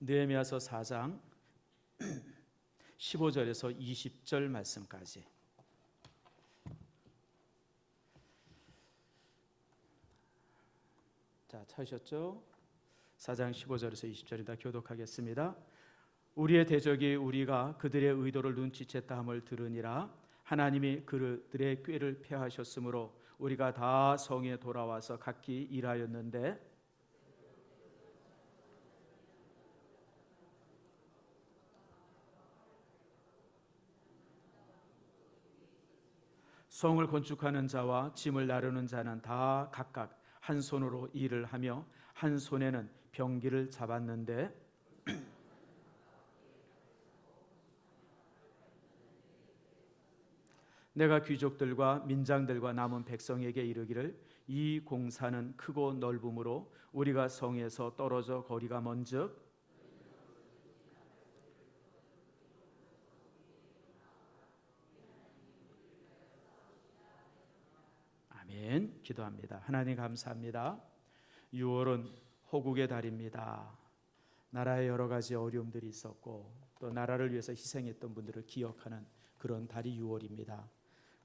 느헤미야서 4장 15절에서 20절 말씀까지. 자, 찾으셨죠? 4장 15절에서 20절이다. 교독하겠습니다. 우리의 대적이 우리가 그들의 의도를 눈치챘다 함을 들으니라. 하나님이 그들의 꾀를 폐하셨으므로 우리가 다 성에 돌아와서 각기 일하였는데 성을 건축하는 자와 짐을 나르는 자는 다 각각 한 손으로 일을 하며 한 손에는 병기를 잡았는데 내가 귀족들과 민장들과 남은 백성에게 이르기를 이 공사는 크고 넓음으로 우리가 성에서 떨어져 거리가 먼즉 아멘. 기도합니다. 하나님 감사합니다. 6월은 호국의 달입니다. 나라에 여러 가지 어려움들이 있었고 또 나라를 위해서 희생했던 분들을 기억하는 그런 달이 6월입니다.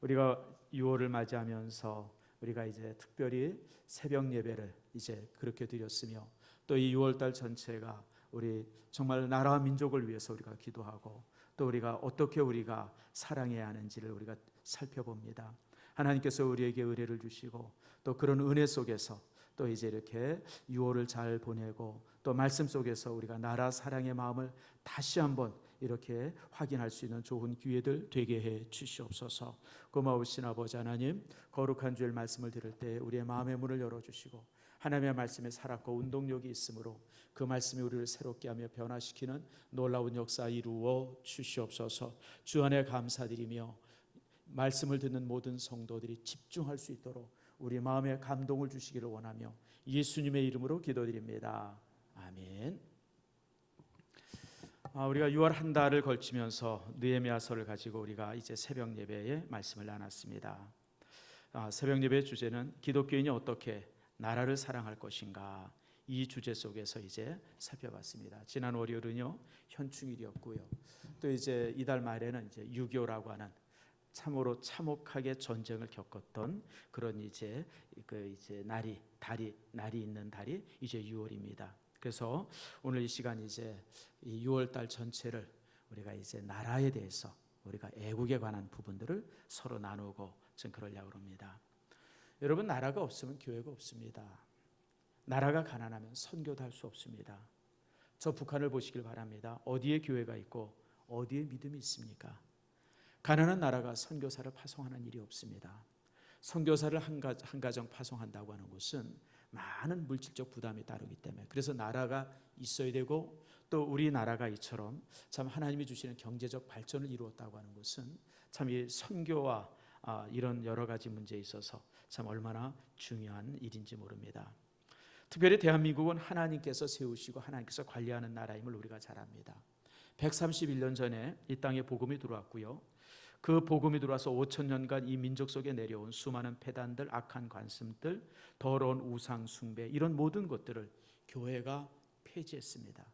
우리가 6월을 맞이하면서 우리가 이제 특별히 새벽 예배를 이제 그렇게 드렸으며 또 이 6월 달 전체가 우리 정말 나라와 민족을 위해서 우리가 기도하고 또 우리가 어떻게 우리가 사랑해야 하는지를 우리가 살펴봅니다. 하나님께서 우리에게 은혜를 주시고 또 그런 은혜 속에서 또 이제 이렇게 6월을 잘 보내고 또 말씀 속에서 우리가 나라 사랑의 마음을 다시 한번 이렇게 확인할 수 있는 좋은 기회들 되게 해 주시옵소서. 고마우신 아버지 하나님, 거룩한 주일 말씀을 들을 때 우리의 마음의 문을 열어주시고 하나님의 말씀에 살았고 운동력이 있으므로 그 말씀이 우리를 새롭게 하며 변화시키는 놀라운 역사 이루어 주시옵소서. 주 안에 감사드리며 말씀을 듣는 모든 성도들이 집중할 수 있도록 우리 마음에 감동을 주시기를 원하며 예수님의 이름으로 기도드립니다. 아멘. 우리가 6월 한 달을 걸치면서 느헤미야서를 가지고 우리가 이제 새벽 예배에 말씀을 나눴습니다. 새벽 예배의 주제는 기독교인이 어떻게 나라를 사랑할 것인가, 이 주제 속에서 이제 살펴봤습니다. 지난 월요일은요 현충일이었고요. 또 이제 이달 말에는 이제 6.25라고 하는 참으로 참혹하게 전쟁을 겪었던 그런 이제 날이 있는 달이 이제 6월입니다. 그래서 오늘 이 시간 이제 이 6월 달 전체를 우리가 이제 나라에 대해서 우리가 애국에 관한 부분들을 서로 나누고 좀 그러려고 합니다. 여러분, 나라가 없으면 교회가 없습니다. 나라가 가난하면 선교도 할 수 없습니다. 저 북한을 보시길 바랍니다. 어디에 교회가 있고 어디에 믿음이 있습니까? 가난한 나라가 선교사를 파송하는 일이 없습니다. 선교사를 한 가정 파송한다고 하는 것은 많은 물질적 부담이 따르기 때문에, 그래서 나라가 있어야 되고 또 우리나라가 이처럼 참 하나님이 주시는 경제적 발전을 이루었다고 하는 것은 참 이 선교와 이런 여러 가지 문제에 있어서 참 얼마나 중요한 일인지 모릅니다. 특별히 대한민국은 하나님께서 세우시고 하나님께서 관리하는 나라임을 우리가 잘 압니다. 131년 전에 이 땅에 복음이 들어왔고요. 그 복음이 들어와서 5,000년간 이 민족 속에 내려온 수많은 폐단들, 악한 관습들, 더러운 우상 숭배, 이런 모든 것들을 교회가 폐지했습니다.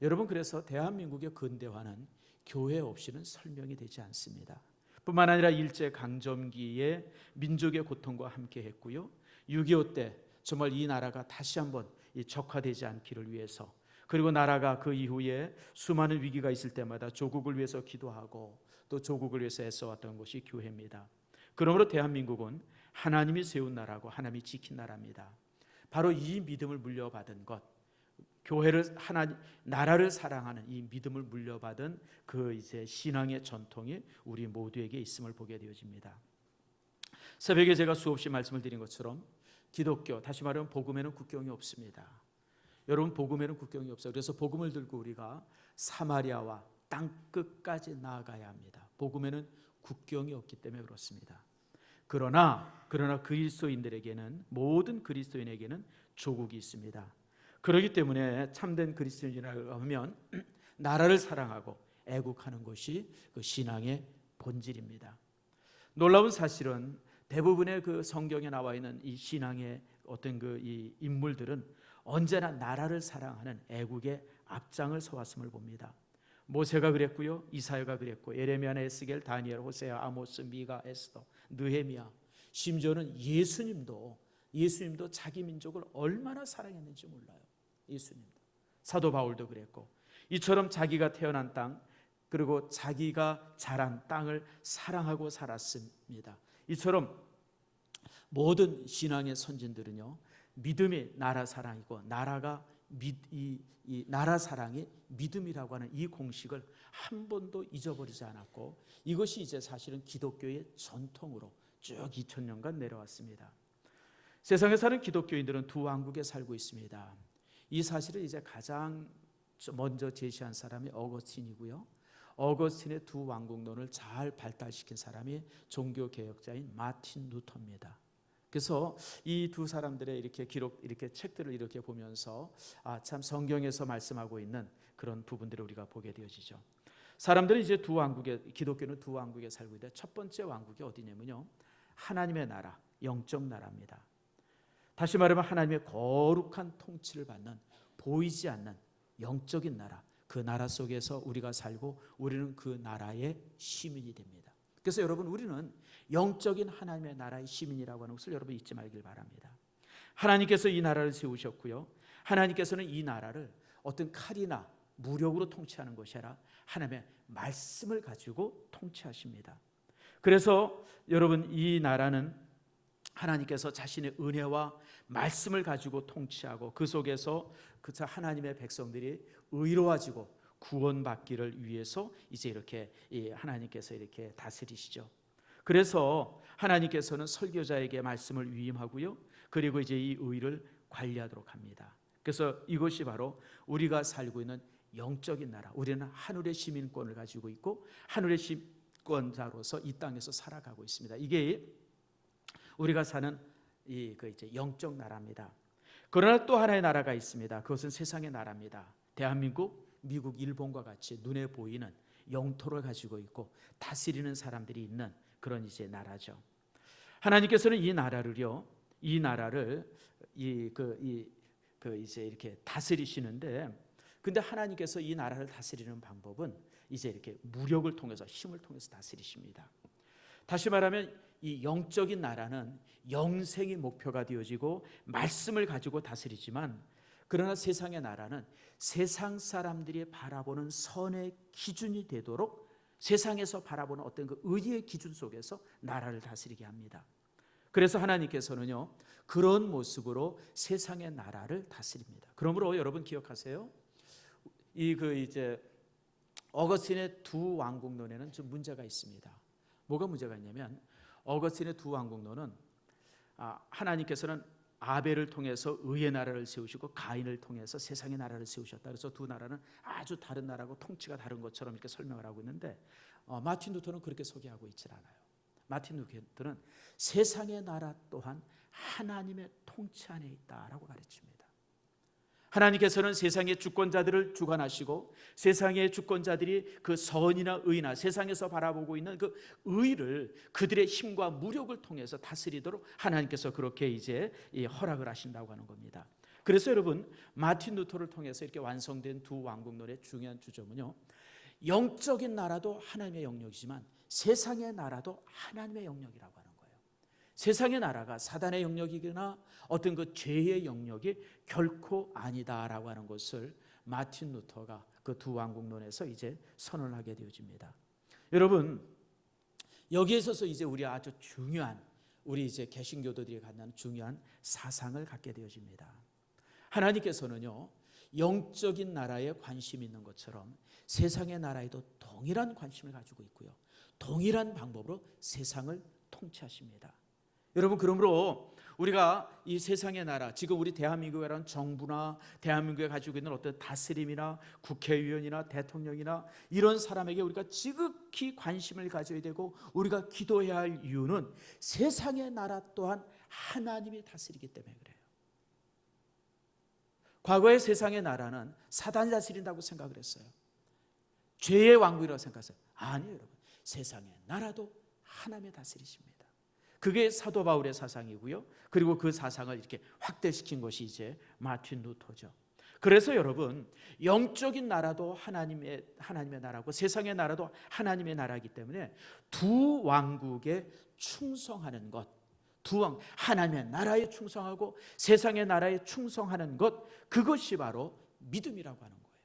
여러분, 그래서 대한민국의 근대화는 교회 없이는 설명이 되지 않습니다. 뿐만 아니라 일제강점기에 민족의 고통과 함께 했고요. 6.25 때 정말 이 나라가 다시 한번 적화되지 않기를 위해서, 그리고 나라가 그 이후에 수많은 위기가 있을 때마다 조국을 위해서 기도하고 또 조국을 위해서 애써왔던 것이 교회입니다. 그러므로 대한민국은 하나님이 세운 나라고 하나님이 지킨 나라입니다. 바로 이 믿음을 물려받은 것, 교회를 나라를 사랑하는 이 믿음을 물려받은 그 이제 신앙의 전통이 우리 모두에게 있음을 보게 되어집니다. 새벽에 제가 수없이 말씀을 드린 것처럼 기독교, 다시 말하면 복음에는 국경이 없습니다. 여러분, 복음에는 국경이 없어요. 그래서 복음을 들고 우리가 사마리아와 땅 끝까지 나아가야 합니다. 복음에는 국경이 없기 때문에 그렇습니다. 그러나 그리스도인들에게는, 모든 그리스도인에게는 조국이 있습니다. 그렇기 때문에 참된 그리스도인이라고 하면 나라를 사랑하고 애국하는 것이 그 신앙의 본질입니다. 놀라운 사실은 대부분의 그 성경에 나와 있는 이 신앙의 어떤 이 인물들은 언제나 나라를 사랑하는 애국의 앞장을 서왔음을 봅니다. 모세가 그랬고요, 이사야가 그랬고, 예레미야나 에스겔, 다니엘, 호세아, 아모스, 미가, 에스더, 느헤미야, 심지어는 예수님도 자기 민족을 얼마나 사랑했는지 몰라요. 예수님도. 사도 바울도 그랬고, 이처럼 자기가 태어난 땅, 그리고 자기가 자란 땅을 사랑하고 살았습니다. 이처럼 모든 신앙의 선진들은요, 믿음이 나라 사랑이고, 나라가 이 나라 사랑이 믿음이라고 하는 이 공식을 한 번도 잊어버리지 않았고, 이것이 이제 사실은 기독교의 전통으로 쭉 2000년간 내려왔습니다. 세상에 사는 기독교인들은 두 왕국에 살고 있습니다. 이 사실을 이제 가장 먼저 제시한 사람이 어거스틴이고요, 어거스틴의 두 왕국론을 잘 발달시킨 사람이 종교개혁자인 마틴 루터입니다. 그래서 이 두 사람들의 이렇게 책들을 이렇게 보면서 참 성경에서 말씀하고 있는 그런 부분들을 우리가 보게 되어지죠. 사람들은 이제 기독교는 두 왕국에 살고 있는데, 첫 번째 왕국이 어디냐면요, 하나님의 나라, 영적 나라입니다. 다시 말하면 하나님의 거룩한 통치를 받는, 보이지 않는 영적인 나라, 그 나라 속에서 우리가 살고 우리는 그 나라의 시민이 됩니다. 그래서 여러분, 우리는 영적인 하나님의 나라의 시민이라고 하는 것을 여러분 잊지 말길 바랍니다. 하나님께서 이 나라를 세우셨고요, 하나님께서는 이 나라를 어떤 칼이나 무력으로 통치하는 것이 아니라 하나님의 말씀을 가지고 통치하십니다. 그래서 여러분, 이 나라는 하나님께서 자신의 은혜와 말씀을 가지고 통치하고, 그 속에서 하나님의 백성들이 의로워지고 구원받기를 위해서 이제 이렇게 하나님께서 이렇게 다스리시죠. 그래서 하나님께서는 설교자에게 말씀을 위임하고요, 그리고 이제 이 의를 관리하도록 합니다. 그래서 이것이 바로 우리가 살고 있는 영적인 나라, 우리는 하늘의 시민권을 가지고 있고 하늘의 시민권자로서 이 땅에서 살아가고 있습니다. 이게 우리가 사는 이제 영적 나라입니다. 그러나 또 하나의 나라가 있습니다. 그것은 세상의 나라입니다. 대한민국, 미국, 일본과 같이 눈에 보이는 영토를 가지고 있고 다스리는 사람들이 있는 그런 이제 나라죠. 하나님께서는 이 나라를 이제 이렇게 다스리시는데, 근데 하나님께서 이 나라를 다스리는 방법은 이제 이렇게 무력을 통해서, 힘을 통해서 다스리십니다. 다시 말하면 이 영적인 나라는 영생이 목표가 되어지고 말씀을 가지고 다스리지만, 그러나 세상의 나라는 세상 사람들이 바라보는 선의 기준이 되도록 세상에서 바라보는 어떤 그 의의 기준 속에서 나라를 다스리게 합니다. 그래서 하나님께서는요, 그런 모습으로 세상의 나라를 다스립니다. 그러므로 여러분 기억하세요. 이제 어거스틴의 두 왕국론에는 좀 문제가 있습니다. 뭐가 문제가 있냐면, 어거스틴의 두 왕국론은 하나님께서는 아벨을 통해서 의의 나라를 세우시고 가인을 통해서 세상의 나라를 세우셨다. 그래서 두 나라는 아주 다른 나라고 통치가 다른 것처럼 이렇게 설명을 하고 있는데, 마틴 루터는 그렇게 소개하고 있질 않아요. 마틴 루터는 세상의 나라 또한 하나님의 통치 안에 있다라고 가르칩니다. 하나님께서는 세상의 주권자들을 주관하시고 세상의 주권자들이 그 선이나 의나 세상에서 바라보고 있는 그 의를 그들의 힘과 무력을 통해서 다스리도록 하나님께서 그렇게 이제 허락을 하신다고 하는 겁니다. 그래서 여러분, 마틴 루터를 통해서 이렇게 완성된 두 왕국론의 중요한 주점은요, 영적인 나라도 하나님의 영역이지만 세상의 나라도 하나님의 영역이라고 하는 거예요. 세상의 나라가 사단의 영역이거나 어떤 그 죄의 영역이 결코 아니다라고 하는 것을 마틴 루터가 그 두 왕국론에서 이제 선언하게 되어집니다. 여러분, 여기에 있어서 이제 우리 아주 중요한, 우리 이제 개신교도들이 갖는 중요한 사상을 갖게 되어집니다. 하나님께서는요, 영적인 나라에 관심이 있는 것처럼 세상의 나라에도 동일한 관심을 가지고 있고요, 동일한 방법으로 세상을 통치하십니다. 여러분, 그러므로 우리가 이 세상의 나라, 지금 우리 대한민국이라는 정부나 대한민국에 가지고 있는 어떤 다스림이나 국회의원이나 대통령이나 이런 사람에게 우리가 지극히 관심을 가져야 되고 우리가 기도해야 할 이유는 세상의 나라 또한 하나님이 다스리기 때문에 그래요. 과거의 세상의 나라는 사단이 다스린다고 생각을 했어요. 죄의 왕국이라고 생각했어요. 아니에요, 여러분. 세상의 나라도 하나님이 다스리십니다. 그게 사도 바울의 사상이고요. 그리고 그 사상을 이렇게 확대시킨 것이 이제 마틴 루터죠. 그래서 여러분, 영적인 나라도 하나님의 나라고 세상의 나라도 하나님의 나라이기 때문에 두 왕국에 충성하는 것, 하나님의 나라에 충성하고 세상의 나라에 충성하는 것, 그것이 바로 믿음이라고 하는 거예요.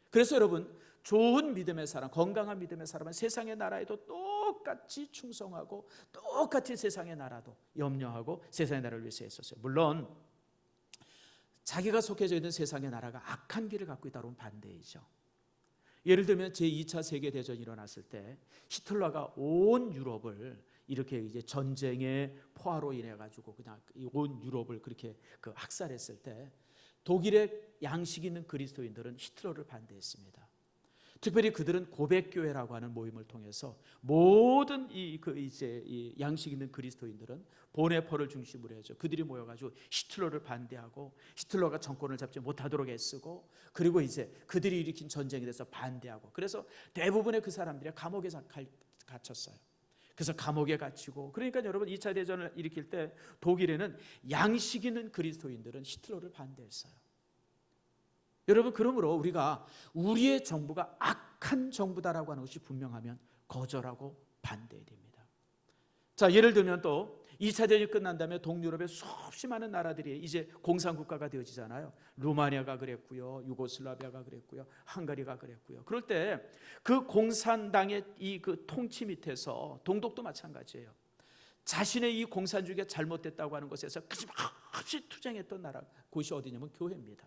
그래서 여러분, 좋은 믿음의 사람, 건강한 믿음의 사람은 세상의 나라에도 똑같이 충성하고 똑같이 세상의 나라도 염려하고 세상의 나라를 위해서 했었어요. 물론 자기가 속해져 있는 세상의 나라가 악한 길을 갖고 있다면 반대이죠. 예를 들면 제2차 세계대전이 일어났을 때 히틀러가 온 유럽을 이렇게 이제 전쟁의 포화로 인해 가지고 그냥 온 유럽을 그렇게 학살했을 때 독일의 양식 있는 그리스도인들은 히틀러를 반대했습니다. 특별히 그들은 고백교회라고 하는 모임을 통해서 모든 이 양식 있는 그리스도인들은 보네퍼를 중심으로 해서 그들이 모여가지고 히틀러를 반대하고 히틀러가 정권을 잡지 못하도록 애쓰고 그리고 이제 그들이 일으킨 전쟁에 대해서 반대하고 그래서 대부분의 그 사람들이 감옥에 갇혔어요. 그래서 감옥에 갇히고 그러니까 여러분 2차 대전을 일으킬 때 독일에는 양식 있는 그리스도인들은 히틀러를 반대했어요. 여러분 그러므로 우리가 우리의 정부가 악한 정부다라고 하는 것이 분명하면 거절하고 반대해야 됩니다. 자, 예를 들면 또 2차 대전이 끝난 다음에 동유럽의 수없이 많은 나라들이 이제 공산국가가 되어지잖아요. 루마니아가 그랬고요, 유고슬라비아가 그랬고요, 헝가리가 그랬고요. 그럴 때 그 공산당의 이 통치 밑에서 동독도 마찬가지예요. 자신의 이 공산주의가 잘못됐다고 하는 것에서 끊임없이 투쟁했던 곳이 어디냐면 교회입니다.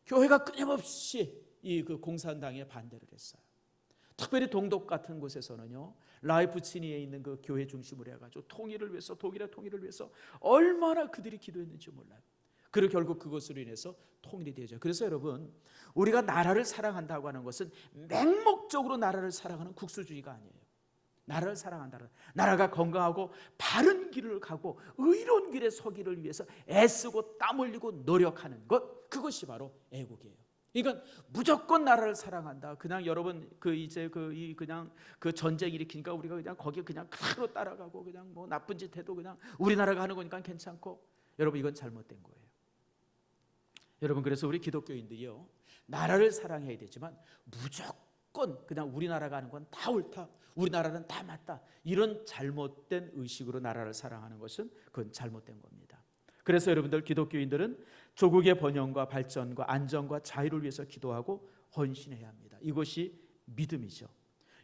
교회가 끊임없이 이 공산당에 반대를 했어요. 특별히 동독 같은 곳에서는요, 라이프치히에 있는 그 교회 중심으로 해가지고 통일을 위해서, 독일의 통일을 위해서 얼마나 그들이 기도했는지 몰라요. 그리고 결국 그것으로 인해서 통일이 되죠. 그래서 여러분, 우리가 나라를 사랑한다고 하는 것은 맹목적으로 나라를 사랑하는 국수주의가 아니에요. 나라를 사랑한다. 나라가 건강하고 바른 길을 가고 의로운 길에 서기를 위해서 애쓰고 땀 흘리고 노력하는 것, 그것이 바로 애국이에요. 그러니까 무조건 나라를 사랑한다. 그냥 여러분 그냥 전쟁 일으키니까 우리가 그냥 거기에 그냥 그대로 따라가고 그냥 뭐 나쁜 짓 해도 그냥 우리나라가 하는 거니까 괜찮고, 여러분 이건 잘못된 거예요. 여러분 그래서 우리 기독교인들이요, 나라를 사랑해야 되지만 무조건 그냥 우리나라가 하는 건 다 옳다, 우리나라는 다 맞다, 이런 잘못된 의식으로 나라를 사랑하는 것은 그건 잘못된 겁니다. 그래서 여러분들 기독교인들은 조국의 번영과 발전과 안정과 자유를 위해서 기도하고 헌신해야 합니다. 이것이 믿음이죠.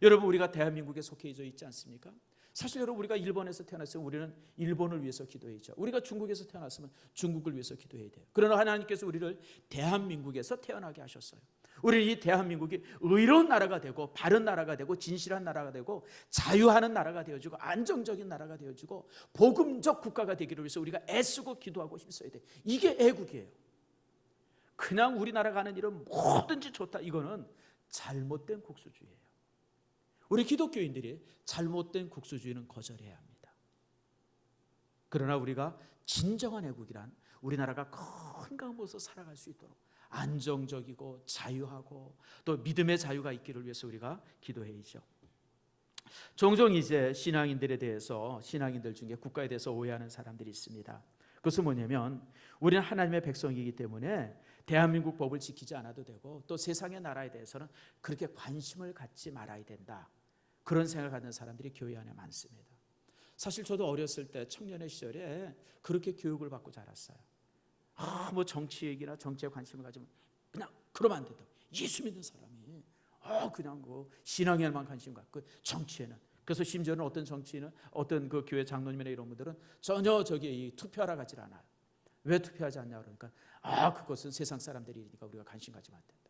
여러분 우리가 대한민국에 속해져 있지 않습니까? 사실 여러분 우리가 일본에서 태어났으면 우리는 일본을 위해서 기도해야죠. 우리가 중국에서 태어났으면 중국을 위해서 기도해야 돼요. 그러나 하나님께서 우리를 대한민국에서 태어나게 하셨어요. 우리 이 대한민국이 의로운 나라가 되고 바른 나라가 되고 진실한 나라가 되고 자유하는 나라가 되어지고 안정적인 나라가 되어지고 복음적 국가가 되기를 위해서 우리가 애쓰고 기도하고 힘써야 돼요. 이게 애국이에요. 그냥 우리나라가 하는 일은 뭐든지 좋다, 이거는 잘못된 국수주의예요. 우리 기독교인들이 잘못된 국수주의는 거절해야 합니다. 그러나 우리가 진정한 애국이란 우리나라가 건강하면서 살아갈 수 있도록 안정적이고 자유하고 또 믿음의 자유가 있기를 위해서 우리가 기도해야죠. 종종 이제 신앙인들에 대해서, 신앙인들 중에 국가에 대해서 오해하는 사람들이 있습니다. 그것은 뭐냐면 우리는 하나님의 백성이기 때문에 대한민국 법을 지키지 않아도 되고 또 세상의 나라에 대해서는 그렇게 관심을 갖지 말아야 된다, 그런 생각을 갖는 사람들이 교회 안에 많습니다. 사실 저도 어렸을 때 청년의 시절에 그렇게 교육을 받고 자랐어요. 뭐 정치 얘기나 정치에 관심을 가지면 그냥 그러면 안 된다. 예수 믿는 사람이 그냥 신앙에만 관심 갖고 정치에는, 그래서 심지어는 어떤 정치인은, 어떤 그 교회 장로님이나 이런 분들은 전혀 이 투표하러 가지 않아요. 왜 투표하지 않냐 그러니까 그것은 세상 사람들이니까 우리가 관심 가지면 안 된다.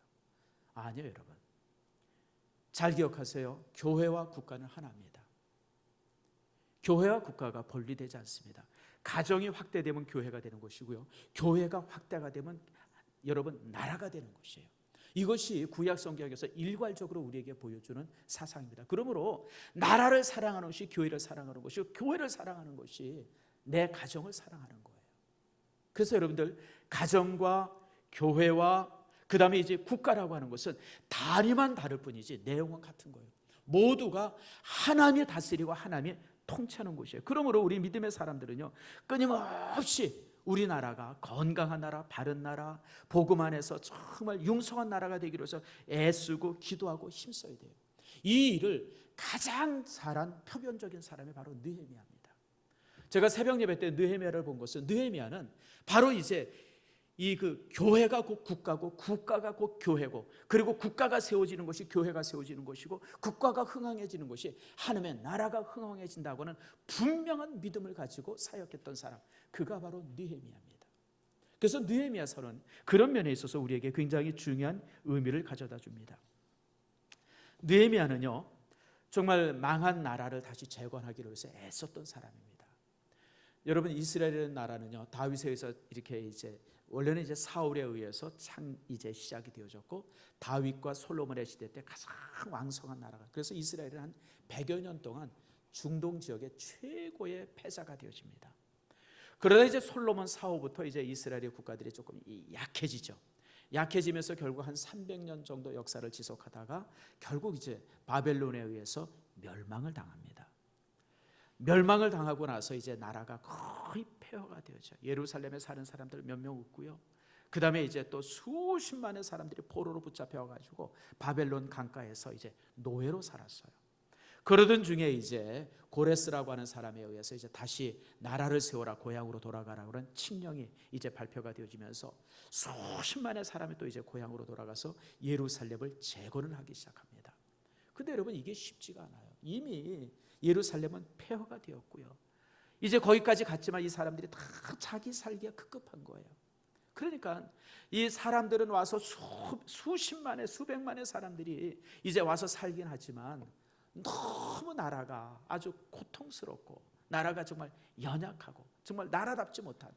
아니에요 여러분. 잘 기억하세요. 교회와 국가는 하나입니다. 교회와 국가가 분리되지 않습니다. 가정이 확대되면 교회가 되는 것이고요, 교회가 확대가 되면 여러분 나라가 되는 것이에요. 이것이 구약 성경에서 일괄적으로 우리에게 보여주는 사상입니다. 그러므로 나라를 사랑하는 것이 교회를 사랑하는 것이고 교회를 사랑하는 것이 내 가정을 사랑하는 거예요. 그래서 여러분들 가정과 교회와 그 다음에 이제 국가라고 하는 것은 단위만 다를 뿐이지 내용은 같은 거예요. 모두가 하나님이 다스리고 하나님이 통치하는 곳이에요. 그러므로 우리 믿음의 사람들은요, 끊임없이 우리나라가 건강한 나라, 바른 나라, 복음 안에서 정말 융성한 나라가 되기로 해서 애쓰고 기도하고 힘써야 돼요. 이 일을 가장 잘한 표변적인 사람이 바로 느헤미야입니다. 제가 새벽 예배 때 느헤미야를 본 것은, 느헤미야는 바로 이제 그 교회가 곧 국가고, 국가가 곧 교회고, 그리고 국가가 세워지는 것이 교회가 세워지는 것이고, 국가가 흥왕해지는 것이 하나님의 나라가 흥왕해진다고는 분명한 믿음을 가지고 사역했던 사람, 그가 바로 느헤미야입니다. 그래서 느헤미야서는 그런 면에 있어서 우리에게 굉장히 중요한 의미를 가져다 줍니다. 느헤미야는요, 정말 망한 나라를 다시 재건하기로 해서 애썼던 사람입니다. 여러분, 이스라엘이라는 나라는요, 다윗에 의해서 이렇게 이제 원래는 이제 사울에 의해서 이제 시작이 되어졌고, 다윗과 솔로몬의 시대 때 가장 왕성한 나라가, 그래서 이스라엘은 한 100여 년 동안 중동 지역의 최고의 패자가 되어집니다. 그러다 이제 솔로몬 사후부터 이제 이스라엘의 국가들이 조금 약해지죠. 약해지면서 결국 한 300년 정도 역사를 지속하다가 결국 이제 바벨론에 의해서 멸망을 당합니다. 멸망을 당하고 나서 이제 나라가 거의 폐허가 되어져. 예루살렘에 사는 사람들 몇 명 없고요. 그 다음에 이제 또 수십만의 사람들이 포로로 붙잡혀가지고 바벨론 강가에서 이제 노예로 살았어요. 그러던 중에 이제 고레스라고 하는 사람에 의해서 이제 다시 나라를 세워라, 고향으로 돌아가라 그런 칙령이 이제 발표가 되어지면서 수십만의 사람이 또 이제 고향으로 돌아가서 예루살렘을 재건을 하기 시작합니다. 근데 여러분, 이게 쉽지가 않아요. 이미 예루살렘은 폐허가 되었고요. 이제 거기까지 갔지만 이 사람들이 다 자기 살기가 급급한 거예요. 그러니까 이 사람들은 와서 수십만의 수백만의 사람들이 이제 와서 살긴 하지만 너무 나라가 아주 고통스럽고, 나라가 정말 연약하고 정말 나라답지 못한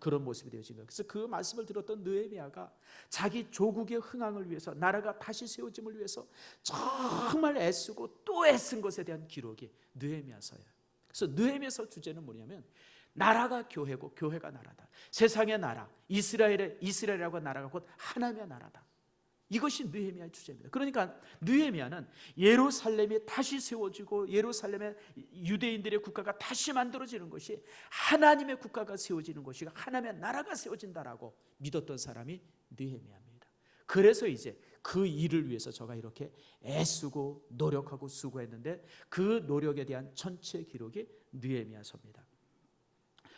그런 모습이 되어진 거예요. 그래서 그 말씀을 들었던 느헤미야가 자기 조국의 흥황을 위해서, 나라가 다시 세워짐을 위해서 정말 애쓰고 또 애쓴 것에 대한 기록이 느헤미야서예요. 그래서 느헤미야서 주제는 뭐냐면, 나라가 교회고 교회가 나라다. 세상의 나라, 이스라엘이라고 하는 나라가 곧 하나님의 나라다. 이것이 느헤미야의 주제입니다. 그러니까 느헤미야는 예루살렘이 다시 세워지고 예루살렘의 유대인들의 국가가 다시 만들어지는 것이 하나님의 국가가 세워지는 것이, 하나님의 나라가 세워진다라고 믿었던 사람이 느헤미야입니다. 그래서 이제 그 일을 위해서 저가 이렇게 애쓰고 노력하고 수고했는데, 그 노력에 대한 전체 기록이 느헤미야서입니다.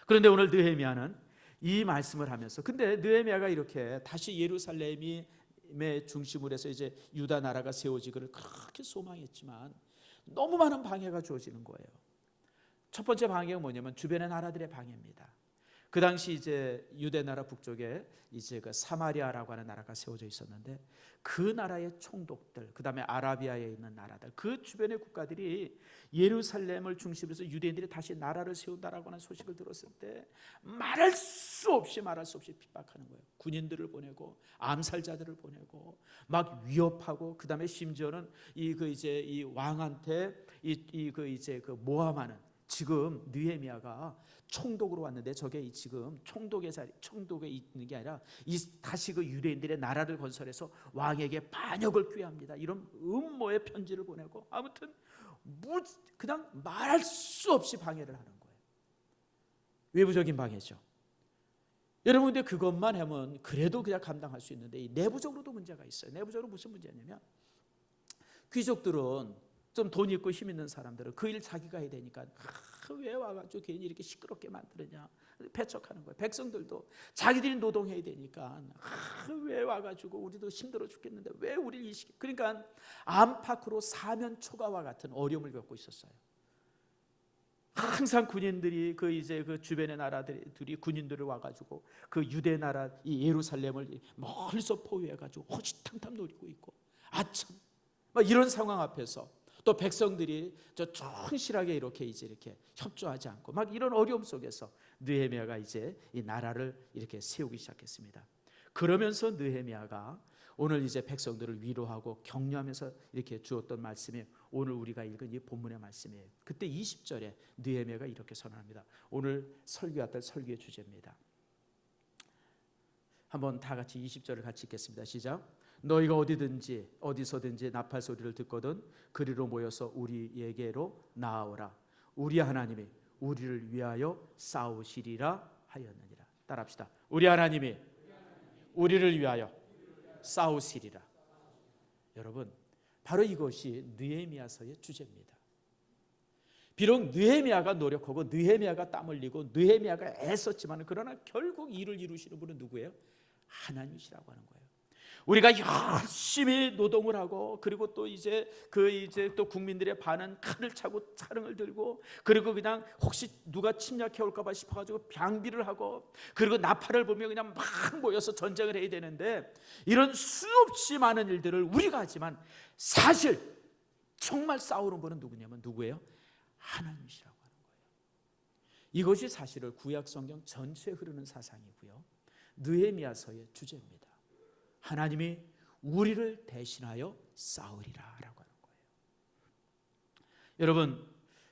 그런데 오늘 느헤미야는 이 말씀을 하면서, 근데 느헤미야가 이렇게 다시 예루살렘의 중심으로 해서 이제 유다 나라가 세워지기를 그렇게 소망했지만 너무 많은 방해가 주어지는 거예요. 첫 번째 방해가 뭐냐면 주변의 나라들의 방해입니다. 그 당시 이제 유대 나라 북쪽에 이제 그 사마리아라고 하는 나라가 세워져 있었는데, 그 나라의 총독들, 그 다음에 아라비아에 있는 나라들, 그 주변의 국가들이 예루살렘을 중심으로 해서 유대인들이 다시 나라를 세운다라고 하는 소식을 들었을 때 말할 수 없이 핍박하는 거예요. 군인들을 보내고 암살자들을 보내고 막 위협하고, 그 다음에 심지어는 이 왕한테 그 모함하는, 지금 느헤미야가 총독으로 왔는데 저게 지금 총독에 있는 게 아니라 다시 그 유대인들의 나라를 건설해서 왕에게 반역을 꾀합니다. 이런 음모의 편지를 보내고, 아무튼 그냥 말할 수 없이 방해를 하는 거예요. 외부적인 방해죠. 여러분, 근데 그것만 하면 그래도 그냥 감당할 수 있는데, 이 내부적으로도 문제가 있어요. 내부적으로 무슨 문제냐면, 귀족들은 좀 돈 있고 힘 있는 사람들은 그 일 자기가 해야 되니까 왜 와가지고 괜히 이렇게 시끄럽게 만드느냐 배척하는 거예요. 백성들도 자기들이 노동해야 되니까 왜 와가지고 우리도 힘들어 죽겠는데 왜 우리를 그러니까 안팎으로 사면초가와 같은 어려움을 겪고 있었어요. 항상 군인들이 그 주변의 나라들이 군인들을 와가지고 그 유대 나라 이 예루살렘을 멀리서 포위해가지고 호시탐탐 노리고 있고, 아참 막 이런 상황 앞에서 또 백성들이 충실하게 이렇게 협조하지 않고 막 이런 어려움 속에서 느헤미야가 이제 이 나라를 이렇게 세우기 시작했습니다. 그러면서 느헤미야가 오늘 이제 백성들을 위로하고 격려하면서 이렇게 주었던 말씀이 오늘 우리가 읽은 이 본문의 말씀이에요. 그때 20절에 느헤미야가 이렇게 선언합니다. 오늘 설교했던 설교의 주제입니다. 한번 다 같이 20절을 같이 읽겠습니다. 시작. 너희가 어디서든지 나팔 소리를 듣거든 그리로 모여서 우리에게로 나아오라. 우리 하나님이 우리를 위하여 싸우시리라 하였느니라. 따라합시다. 우리 하나님이 우리를 위하여 싸우시리라. 여러분, 바로 이것이 느헤미야서의 주제입니다. 비록 느헤미야가 노력하고 느헤미야가 땀 흘리고 느헤미야가 애썼지만 그러나 결국 일을 이루시는 분은 누구예요? 하나님이시라고 하는 거예요. 우리가 열심히 노동을 하고 그리고 또 이제 또 국민들의 반은 칼을 차고 차릉을 들고 그리고 그냥 혹시 누가 침략해 올까 봐 싶어 가지고 방비를 하고 그리고 나팔을 보면 그냥 막 모여서 전쟁을 해야 되는데 이런 수없이 많은 일들을 우리가 하지만 사실 정말 싸우는 분은 누구냐면 누구예요? 하나님이시라고 하는 거예요. 이것이 사실은 구약 성경 전체에 흐르는 사상이고요. 느헤미야서의 주제입니다. 하나님이 우리를 대신하여 싸우리라라고 하는 거예요. 여러분,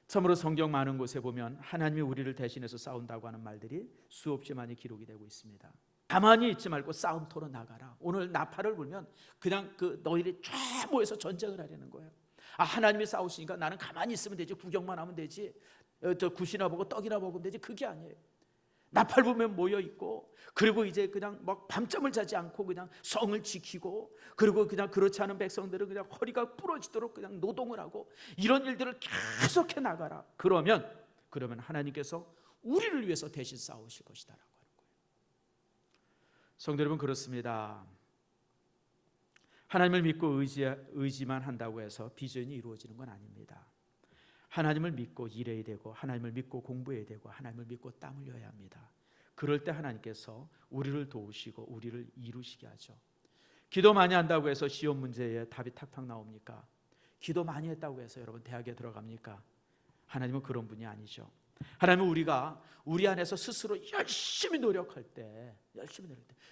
참으로 성경 많은 곳에 보면 하나님이 우리를 대신해서 싸운다고 하는 말들이 수없이 많이 기록이 되고 있습니다. 가만히 있지 말고 싸움터로 나가라. 오늘 나팔을 불면 그냥 너희들이 쫙 모여서 전쟁을 하려는 거예요. 하나님이 싸우시니까 나는 가만히 있으면 되지, 구경만 하면 되지, 굿이나 보고 떡이나 먹으면 되지. 그게 아니에요. 나팔 보면 모여 있고 그리고 이제 그냥 막 밤잠을 자지 않고 그냥 성을 지키고 그리고 그냥 그렇지 않은 백성들은 그냥 허리가 부러지도록 그냥 노동을 하고 이런 일들을 계속해 나가라. 그러면 하나님께서 우리를 위해서 대신 싸우실 것이다라고 하는 거예요. 성도 여러분, 그렇습니다. 하나님을 믿고 의지만 한다고 해서 비전이 이루어지는 건 아닙니다. 하나님을 믿고 일해야 되고 하나님을 믿고 공부해야 되고 하나님을 믿고 땀 흘려야 합니다. 그럴 때 하나님께서 우리를 도우시고 우리를 이루시게 하죠. 기도 많이 한다고 해서 시험 문제에 답이 탁탁 나옵니까? 기도 많이 했다고 해서 여러분 대학에 들어갑니까? 하나님은 그런 분이 아니죠. 하나님은 우리가 우리 안에서 스스로 열심히 노력할 때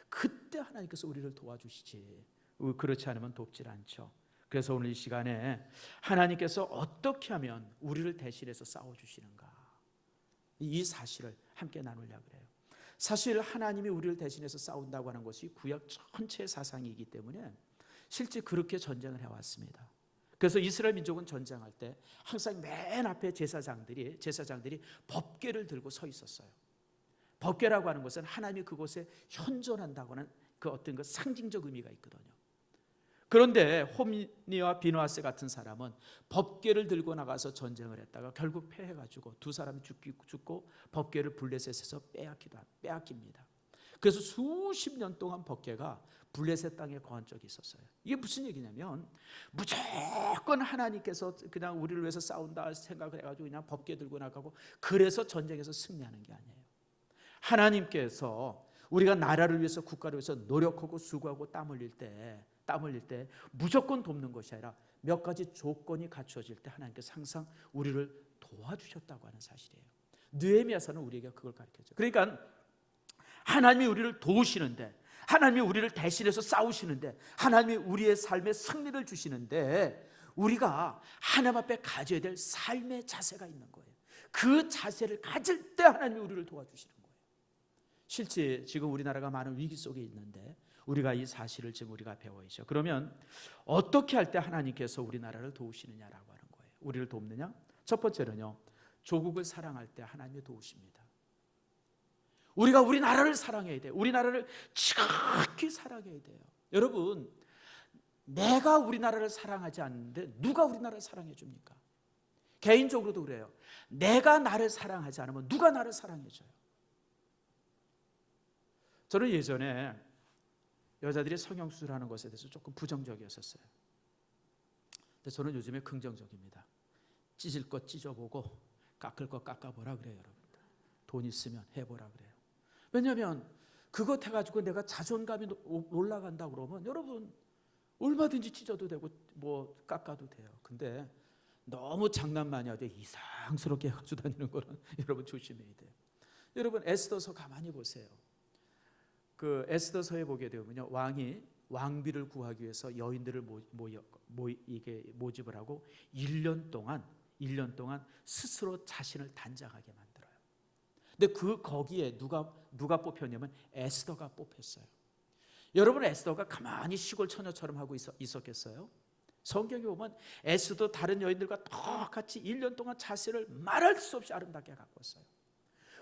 그때 하나님께서 우리를 도와주시지 그렇지 않으면 돕질 않죠. 그래서 오늘 이 시간에 하나님께서 어떻게 하면 우리를 대신해서 싸워주시는가, 이 사실을 함께 나누려고 그래요. 사실 하나님이 우리를 대신해서 싸운다고 하는 것이 구약 전체의 사상이기 때문에 실제 그렇게 전쟁을 해왔습니다. 그래서 이스라엘 민족은 전쟁할 때 항상 맨 앞에 제사장들이 법궤를 들고 서 있었어요. 법궤라고 하는 것은 하나님이 그곳에 현존한다고 하는 그 어떤 그 상징적 의미가 있거든요. 그런데 홈니와 비누아스 같은 사람은 법궤를 들고 나가서 전쟁을 했다가 결국 패해가지고 두 사람이 죽고 법궤를 블레셋에서 빼앗깁니다. 그래서 수십 년 동안 법궤가 블레셋 땅에 거한 적이 있었어요. 이게 무슨 얘기냐면 무조건 하나님께서 그냥 우리를 위해서 싸운다 생각을 해가지고 그냥 법궤 들고 나가고 그래서 전쟁에서 승리하는 게 아니에요. 하나님께서 우리가 나라를 위해서 국가를 위해서 노력하고 수고하고 땀 흘릴 때 무조건 돕는 것이 아니라 몇 가지 조건이 갖추어질 때 하나님께서 항상 우리를 도와주셨다고 하는 사실이에요. 느헤미야서는 우리에게 그걸 가르쳐줘요. 그러니까 하나님이 우리를 도우시는데, 하나님이 우리를 대신해서 싸우시는데, 하나님이 우리의 삶에 승리를 주시는데 우리가 하나님 앞에 가져야 될 삶의 자세가 있는 거예요. 그 자세를 가질 때 하나님이 우리를 도와주시는 거예요. 실제 지금 우리나라가 많은 위기 속에 있는데 우리가 이 사실을 지금 우리가 배워야죠. 그러면 어떻게 할 때 하나님께서 우리나라를 도우시느냐라고 하는 거예요. 우리를 돕느냐? 첫 번째는요, 조국을 사랑할 때 하나님이 도우십니다. 우리가 우리나라를 사랑해야 돼요. 우리나라를 지극히 사랑해야 돼요. 여러분, 내가 우리나라를 사랑하지 않는데 누가 우리나라를 사랑해 줍니까? 개인적으로도 그래요. 내가 나를 사랑하지 않으면 누가 나를 사랑해 줘요? 저는 예전에 여자들이 성형수술하는 것에 대해서 조금 부정적이었었어요. 근데 저는 요즘에 긍정적입니다. 찢을 것 찢어보고 깎을 것 깎아보라 그래요. 여러분들 돈 있으면 해보라 그래요. 왜냐하면 그것 해가지고 내가 자존감이 올라간다 그러면 여러분 얼마든지 찢어도 되고 뭐 깎아도 돼요. 근데 너무 장난 많이 하되 이상스럽게 해가지고 다니는 거는 여러분 조심해야 돼요. 여러분 에스더서 가만히 보세요. 그 에스더서에 보게 되면요, 왕이 왕비를 구하기 위해서 여인들을 모집을 하고 1년 동안 스스로 자신을 단장하게 만들어요. 근데 거기에 누가 뽑혔냐면 에스더가 뽑혔어요. 여러분 에스더가 가만히 시골 처녀처럼 하고 있었겠어요? 성경에 보면 에스도 다른 여인들과 똑같이 1년 동안 자세를 말할 수 없이 아름답게 가꿨어요.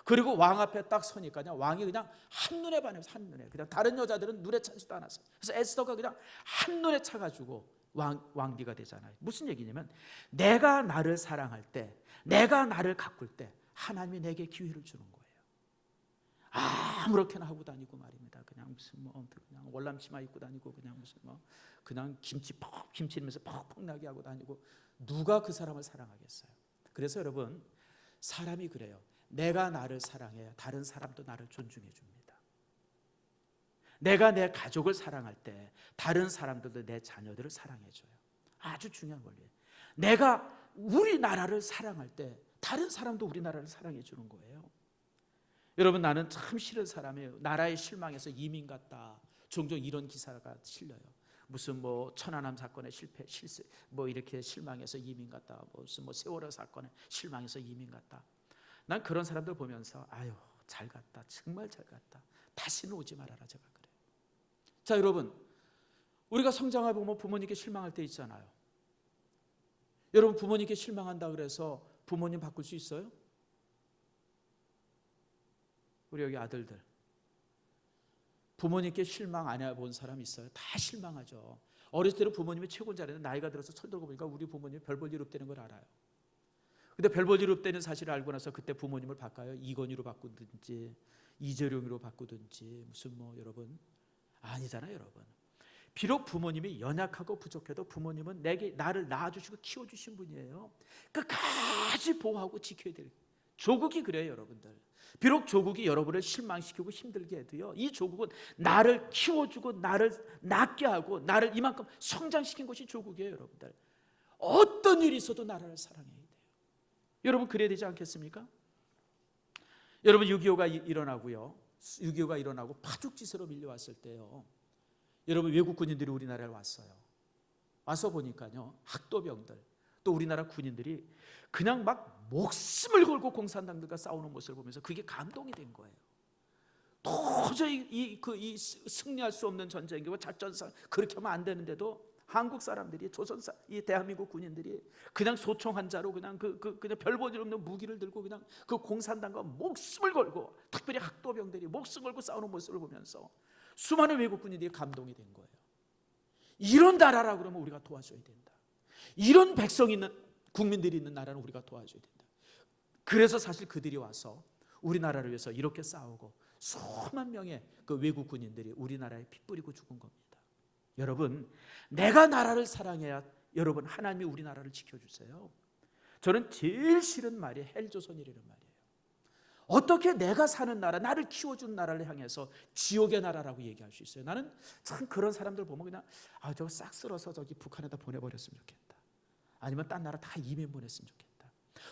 그리고 왕 앞에 딱 서니까요, 왕이 그냥 한눈에 반해서 한눈에, 그냥 다른 여자들은 눈에 차지도 않았어요. 그래서 에스더가 그냥 한눈에 차가지고 왕비가 되잖아요. 무슨 얘기냐면 내가 나를 사랑할 때, 내가 나를 가꿀 때 하나님이 내게 기회를 주는 거예요. 아무렇게나 하고 다니고 말입니다. 그냥 무슨 그냥 월남치마 입고 다니고 그냥 무슨 그냥 김치 넣으면서 퍽퍽 나게 하고 다니고 누가 그 사람을 사랑하겠어요? 그래서 여러분, 사람이 그래요. 내가 나를 사랑해야 다른 사람도 나를 존중해 줍니다. 내가 내 가족을 사랑할 때 다른 사람들도 내 자녀들을 사랑해 줘요. 아주 중요한 권리예요. 내가 우리나라를 사랑할 때 다른 사람도 우리나라를 사랑해 주는 거예요. 여러분, 나는 참 싫은 사람이에요. 나라에 실망해서 이민 갔다. 종종 이런 기사가 실려요. 무슨 천안함 사건에 실수 이렇게 실망해서 이민 갔다. 무슨 세월호 사건에 실망해서 이민 갔다. 난 그런 사람들 보면서 아유, 잘 갔다. 정말 잘 갔다. 다시는 오지 말아라. 제가 그래요. 자, 여러분, 우리가 성장해 보면 부모님께 실망할 때 있잖아요. 여러분, 부모님께 실망한다 그래서 부모님 바꿀 수 있어요? 우리 여기 아들들, 부모님께 실망 안 해본 사람 있어요? 다 실망하죠. 어렸을 때는 부모님이 최고인 줄 알았는데 나이가 들어서 철들고 보니까 우리 부모님이 별 볼 일 없다는 걸 알아요. 근데 별 볼 일 없다는 사실을 알고 나서 그때 부모님을 바꿔요. 이건희로 바꾸든지 이재룡으로 바꾸든지 무슨 여러분, 아니잖아요. 여러분, 비록 부모님이 연약하고 부족해도 부모님은 나를 낳아주시고 키워주신 분이에요. 끝까지 보호하고 지켜야 돼요. 조국이 그래요. 여러분들, 비록 조국이 여러분을 실망시키고 힘들게 해도요, 이 조국은 나를 키워주고 나를 낳게 하고 나를 이만큼 성장시킨 것이 조국이에요. 여러분들, 어떤 일이 있어도 나라를 사랑해야 돼요. 여러분, 그래야 되지 않겠습니까? 여러분, 6.25가 일어나고요, 6.25가 일어나고 파죽지세로 밀려왔을 때요, 여러분, 외국 군인들이 우리나라에 왔어요. 와서 보니까요, 학도병들 또 우리나라 군인들이 그냥 막 목숨을 걸고 공산당들과 싸우는 모습을 보면서 그게 감동이 된 거예요. 도저히 이 승리할 수 없는 전쟁이고 작전상 그렇게 하면 안 되는데도 한국 사람들이, 이 대한민국 군인들이 그냥 소총 한 자로 그냥 그냥 별 볼 일 없는 무기를 들고 그냥 그 공산당과 목숨을 걸고, 특별히 학도병들이 목숨 걸고 싸우는 모습을 보면서 수많은 외국 군인들이 감동이 된 거예요. 이런 나라라 그러면 우리가 도와줘야 된다. 이런 백성이 있는, 국민들이 있는 나라는 우리가 도와줘야 된다. 그래서 사실 그들이 와서 우리나라를 위해서 이렇게 싸우고 수만 명의 그 외국 군인들이 우리나라에 피 뿌리고 죽은 겁니다. 여러분, 내가 나라를 사랑해야 여러분, 하나님이 우리나라를 지켜주세요. 저는 제일 싫은 말이 헬조선이라는 말이에요. 어떻게 내가 사는 나라, 나를 키워준 나라를 향해서 지옥의 나라라고 얘기할 수 있어요? 나는 참 그런 사람들 보면 그냥 저거 싹 쓸어서 저기 북한에다 보내버렸으면 좋겠다. 아니면 딴 나라 다 이민 보냈으면 좋겠다.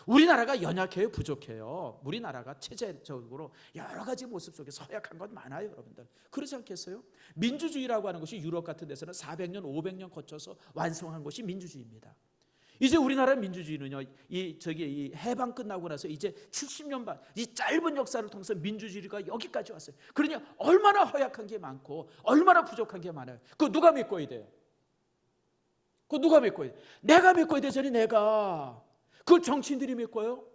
우리나라가 연약해요, 부족해요. 우리나라가 체제적으로 여러 가지 모습 속에서 허약한 것 많아요, 여러분들. 그렇지 않겠어요? 민주주의라고 하는 것이 유럽 같은 데서는 400년, 500년 거쳐서 완성한 것이 민주주의입니다. 이제 우리나라 민주주의는요, 이 해방 끝나고 나서 이제 70년 반, 이 짧은 역사를 통해서 민주주의가 여기까지 왔어요. 그러니 얼마나 허약한 게 많고 얼마나 부족한 게 많아요. 그거 누가 메꿔야 돼요? 그거 누가 메꿔야 돼요? 내가 메꿔야 되잖아요. 내가. 그걸 정치인들이 메꿔요?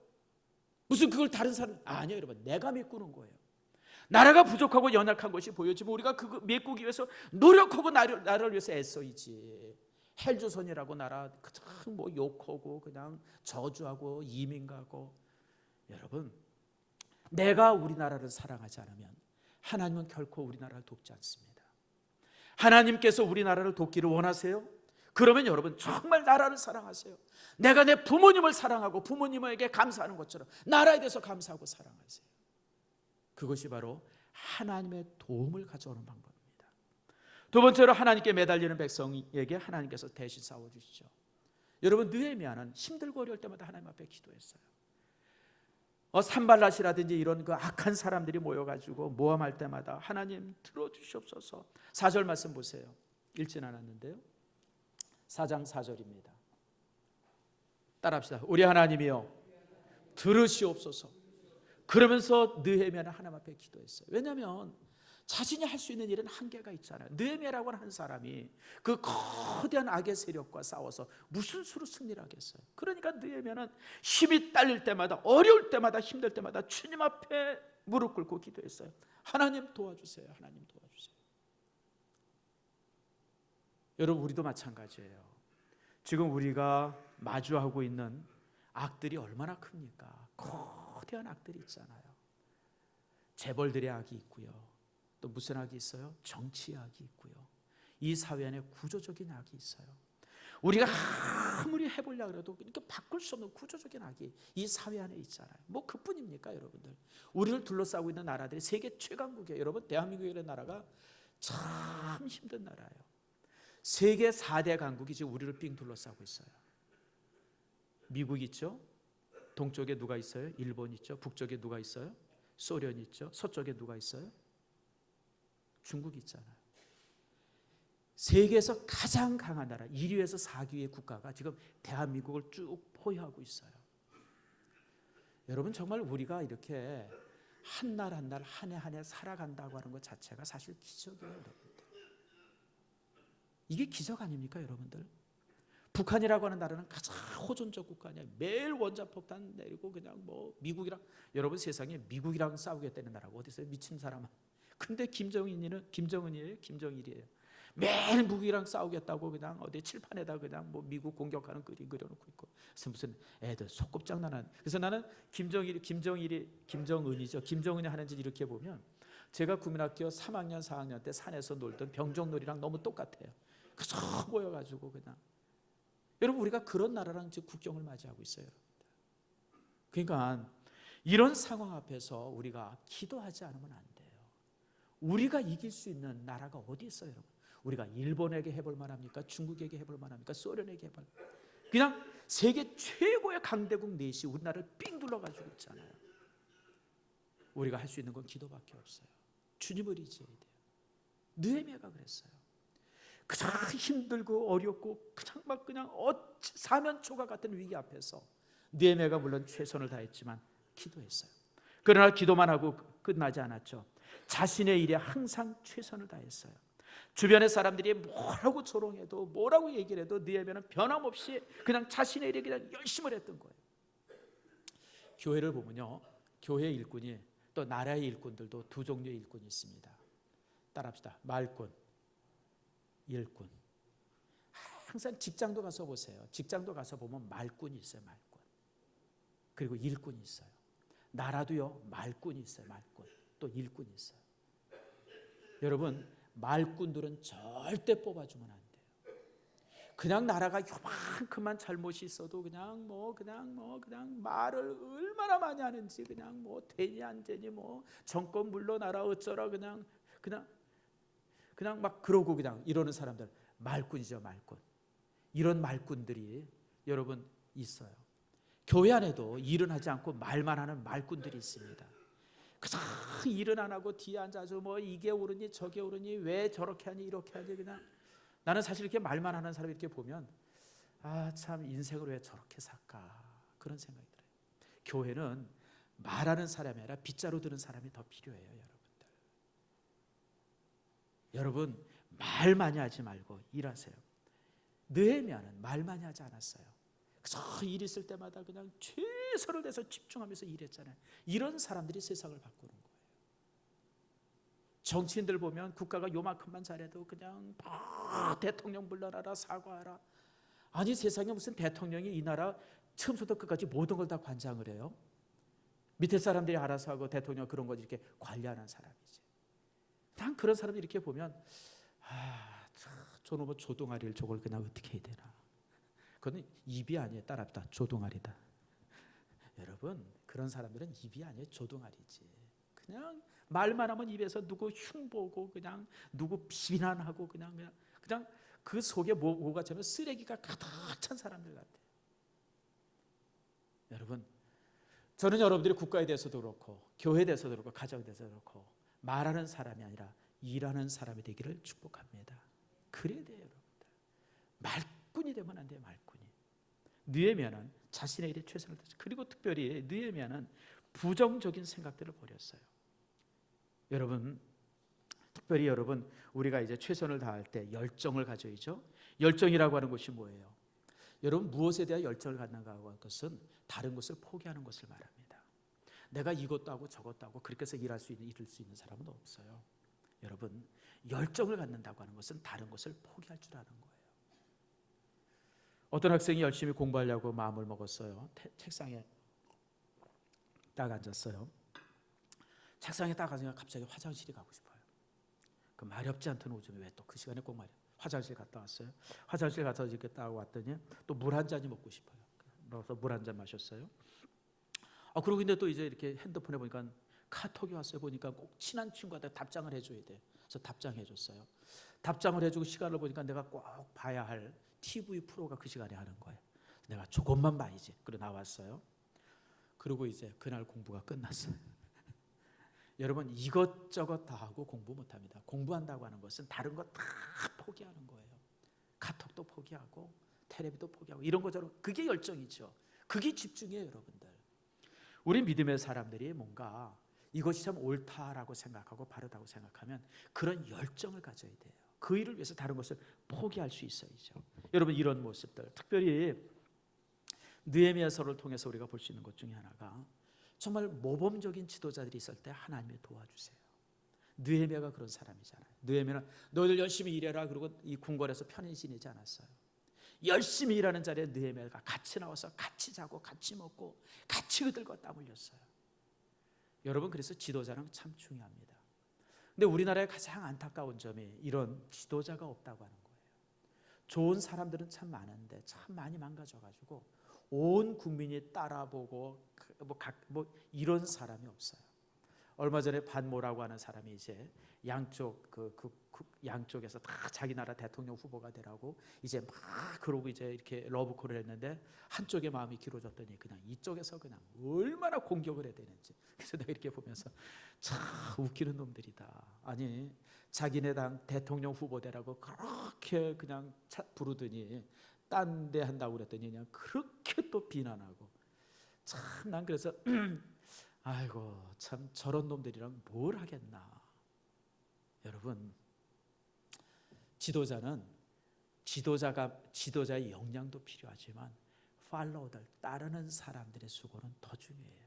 무슨 그걸 다른 사람? 아니요, 여러분, 내가 메꾸는 거예요. 나라가 부족하고 연약한 것이 보여지면 우리가 그거 메꾸기 위해서 노력하고 나라를 위해서 애써이지. 헬조선이라고 나라 그냥 욕하고 그냥 저주하고 이민 가고. 여러분, 내가 우리나라를 사랑하지 않으면 하나님은 결코 우리나라를 돕지 않습니다. 하나님께서 우리나라를 돕기를 원하세요? 그러면 여러분, 정말 나라를 사랑하세요. 내가 내 부모님을 사랑하고 부모님에게 감사하는 것처럼 나라에 대해서 감사하고 사랑하세요. 그것이 바로 하나님의 도움을 가져오는 방법입니다. 두 번째로, 하나님께 매달리는 백성에게 하나님께서 대신 싸워주시죠. 여러분, 느헤미야는 힘들고 어려울 때마다 하나님 앞에 기도했어요. 산발랏이라든지 이런 그 악한 사람들이 모여가지고 모함할 때마다 하나님 들어주시옵소서. 4절 말씀 보세요. 읽진 않았는데요, 4장 4절입니다. 따라합시다. 우리 하나님이여 들으시옵소서. 그러면서 느헤미야는 하나님 앞에 기도했어요. 왜냐하면 자신이 할 수 있는 일은 한계가 있잖아요. 느헤미야라고 하는 사람이 그 거대한 악의 세력과 싸워서 무슨 수로 승리를 하겠어요. 그러니까 느헤미야는 힘이 딸릴 때마다, 어려울 때마다, 힘들 때마다 주님 앞에 무릎 꿇고 기도했어요. 하나님 도와주세요. 하나님 도와주세요. 여러분, 우리도 마찬가지예요. 지금 우리가 마주하고 있는 악들이 얼마나 큽니까? 거대한 악들이 있잖아요. 재벌들의 악이 있고요. 또 무슨 악이 있어요? 정치의 악이 있고요. 이 사회 안에 구조적인 악이 있어요. 우리가 아무리 해보려고 해도 이렇게 바꿀 수 없는 구조적인 악이 이 사회 안에 있잖아요. 뭐 그뿐입니까, 여러분들? 우리를 둘러싸고 있는 나라들이 세계 최강국이에요. 여러분, 대한민국이라는 나라가 참 힘든 나라예요. 세계 4대 강국이 지금 우리를 삥 둘러싸고 있어요. 미국 있죠? 동쪽에 누가 있어요? 일본 있죠? 북쪽에 누가 있어요? 소련 있죠? 서쪽에 누가 있어요? 중국이 있잖아요. 세계에서 가장 강한 나라 1위에서 4위의 국가가 지금 대한민국을 쭉 포위하고 있어요. 여러분, 정말 우리가 이렇게 한 날 한 날 한 해 한 해 살아간다고 하는 것 자체가 사실 기적이에요, 여러분들. 이게 기적 아닙니까, 여러분들? 북한이라고 하는 나라는 가장 호전적 국가냐. 매일 원자폭탄 내리고 그냥 뭐 미국이랑, 여러분 세상에 미국이랑 싸우겠다는 나라가 어디 있어요? 미친 사람아. 근데 김정은이에요? 김정일이에요. 매일 미국이랑 싸우겠다고 그냥 어디 칠판에다 그냥 뭐 미국 공격하는 그림 그려놓고 있고. 그래서 무슨 애들 소꿉장난한. 그래서 나는 김정은이죠. 김정은이 하는 짓 이렇게 보면 제가 국민학교 3학년 4학년 때 산에서 놀던 병정놀이랑 너무 똑같아요. 그래서 모여가지고 그냥. 여러분, 우리가 그런 나라랑 지금 국경을 맞이하고 있어요. 그러니까 이런 상황 앞에서 우리가 기도하지 않으면 안 돼요. 우리가 이길 수 있는 나라가 어디 있어요, 여러분? 우리가 일본에게 해볼 만합니까? 중국에게 해볼 만합니까? 소련에게 해볼 만합니까? 그냥 세계 최고의 강대국 넷이 우리나라를 삥 둘러가지고 있잖아요. 우리가 할 수 있는 건 기도밖에 없어요. 주님을 의지해야 돼요. 느헤미야가 그랬어요. 그냥 힘들고 어렵고 그냥 사면초가 같은 위기 앞에서 느헤미야가 물론 최선을 다했지만 기도했어요. 그러나 기도만 하고 끝나지 않았죠. 자신의 일에 항상 최선을 다했어요. 주변의 사람들이 뭐라고 조롱해도 뭐라고 얘기를 해도 느헤미야는 변함없이 그냥 자신의 일에 그냥 열심을 했던 거예요. 교회를 보면요, 교회 일꾼이 또 나라의 일꾼들도 두 종류의 일꾼이 있습니다. 따라합시다. 말꾼, 일꾼. 항상 직장도 가서 보세요. 직장도 가서 보면 말꾼이 있어요. 말꾼. 그리고 일꾼이 있어요. 나라도요, 말꾼이 있어요. 말꾼. 또 일꾼이 있어요. 여러분, 말꾼들은 절대 뽑아주면 안 돼요. 그냥 나라가 요만큼만 잘못이 있어도 그냥 말을 얼마나 많이 하는지 그냥 뭐 되니 안 되니 뭐 정권 물러나라 어쩌라 그냥 막 그러고 그냥 이러는 사람들, 말꾼이죠, 말꾼. 이런 말꾼들이 여러분 있어요. 교회 안에도 일은 하지 않고 말만 하는 말꾼들이 있습니다. 그저 일은 안 하고 뒤에 앉아서 뭐 이게 옳으니 저게 옳으니 왜 저렇게 하니 이렇게 하니 그냥. 나는 사실 이렇게 말만 하는 사람 이렇게 보면 참 인생을 왜 저렇게 살까 그런 생각이 들어요. 교회는 말하는 사람이 아니라 빗자루 드는 사람이 더 필요해요, 여러분들. 여러분, 말 많이 하지 말고 일하세요. 느헤미야는 말 많이 하지 않았어요. 그래서 일 있을 때마다 그냥 최선을 다해서 집중하면서 일했잖아요. 이런 사람들이 세상을 바꾸는 거예요. 정치인들 보면 국가가 요만큼만 잘해도 그냥 대통령 물러나라 사과하라. 아니 세상에 무슨 대통령이 이 나라 처음부터 끝까지 모든 걸 다 관장을 해요? 밑에 사람들이 알아서 하고 대통령 그런 거 이렇게 관리하는 사람이지. 난 그런 사람들 이렇게 보면 저놈의 조동아리를 저걸 그냥 어떻게 해야 되나. 그건 입이 아니에요. 따라합시다. 조동아리다. 여러분, 그런 사람들은 입이 아니에요. 조동아리지. 그냥 말만 하면 입에서 누구 흉보고 그냥 누구 비난하고 그냥 그 속에 뭐가 차면 쓰레기가 가득 찬 사람들 같아요. 여러분, 저는 여러분들이 국가에 대해서도 그렇고 교회에 대해서도 그렇고 가정에 대해서도 그렇고 말하는 사람이 아니라 일하는 사람이 되기를 축복합니다. 그래야 돼요, 여러분들. 말꾼이 되면 안 돼요, 말꾼이. 느헤미야는 자신의 일에 최선을 다했어요. 그리고 특별히 느헤미야는 부정적인 생각들을 버렸어요. 여러분, 특별히 여러분, 우리가 이제 최선을 다할 때 열정을 가져야죠. 열정이라고 하는 것이 뭐예요? 여러분, 무엇에 대한 열정을 갖는가 하는 것은 다른 것을 포기하는 것을 말합니다. 내가 이것도 하고 저것도 하고 그렇게 해서 이룰 수 있는 사람은 없어요. 여러분, 열정을 갖는다고 하는 것은 다른 것을 포기할 줄 아는 거예요. 어떤 학생이 열심히 공부하려고 마음을 먹었어요. 책상에 딱 앉았어요. 책상에 딱 앉으니까 갑자기 화장실이 가고 싶어요. 그 말이 없지 않던 오전에 왜 또 그 시간에 꼭 말이야. 화장실 갔다 왔어요. 화장실 가서 이렇게 딱 왔더니 또 물 한 잔이 먹고 싶어요. 그래서 물 한 잔 마셨어요. 그리고 근데 또 이제 이렇게 핸드폰에 보니까 카톡이 왔어요. 보니까 꼭 친한 친구한테 답장을 해줘야 돼. 그래서 답장해줬어요. 답장을 해주고 시간을 보니까 내가 꼭 봐야 할 TV 프로가 그 시간에 하는 거예요. 내가 조금만 봐야지. 그리고 나왔어요. 그리고 이제 그날 공부가 끝났어요. 여러분, 이것저것 다 하고 공부 못합니다. 공부한다고 하는 것은 다른 거 다 포기하는 거예요. 카톡도 포기하고 텔레비도 포기하고 이런 것처럼 그게 열정이죠. 그게 집중이에요, 여러분들. 우리 믿음의 사람들이 뭔가 이것이 참 옳다라고 생각하고 바르다고 생각하면 그런 열정을 가져야 돼요. 그 일을 위해서 다른 것을 포기할 수 있어야죠. 여러분, 이런 모습들, 특별히 느헤미야서를 통해서 우리가 볼 수 있는 것 중에 하나가 정말 모범적인 지도자들이 있을 때 하나님이 도와주세요. 느헤미야가 그런 사람이잖아요. 느헤미야는 너희들 열심히 일해라 그러고 이 궁궐에서 편히 지내지 않았어요. 열심히 일하는 자리에 느헤미야가 같이 나와서 같이 자고 같이 먹고 같이 그들과 땀 흘렸어요. 여러분, 그래서 지도자는 참 중요합니다. 근데 우리나라의 가장 안타까운 점이 이런 지도자가 없다고 하는 거예요. 좋은 사람들은 참 많은데 참 많이 망가져가지고 온 국민이 따라보고 이런 사람이 없어요. 얼마 전에 반모라고 하는 사람이 이제 양쪽에서 다 자기 나라 대통령 후보가 되라고 이제 막 그러고 이제 이렇게 러브콜을 했는데 한쪽의 마음이 길어졌더니 그냥 이쪽에서 그냥 얼마나 공격을 해야 되는지. 그래서 내가 이렇게 보면서 참 웃기는 놈들이다. 아니, 자기네 당 대통령 후보 되라고 그렇게 그냥 부르더니 딴 데 한다고 그랬더니 그냥 그렇게 또 비난하고. 참 난 그래서 아이고, 참 저런 놈들이랑 뭘 하겠나. 여러분, 지도자의 역량도 필요하지만 팔로워들, 따르는 사람들의 수고는 더 중요해요.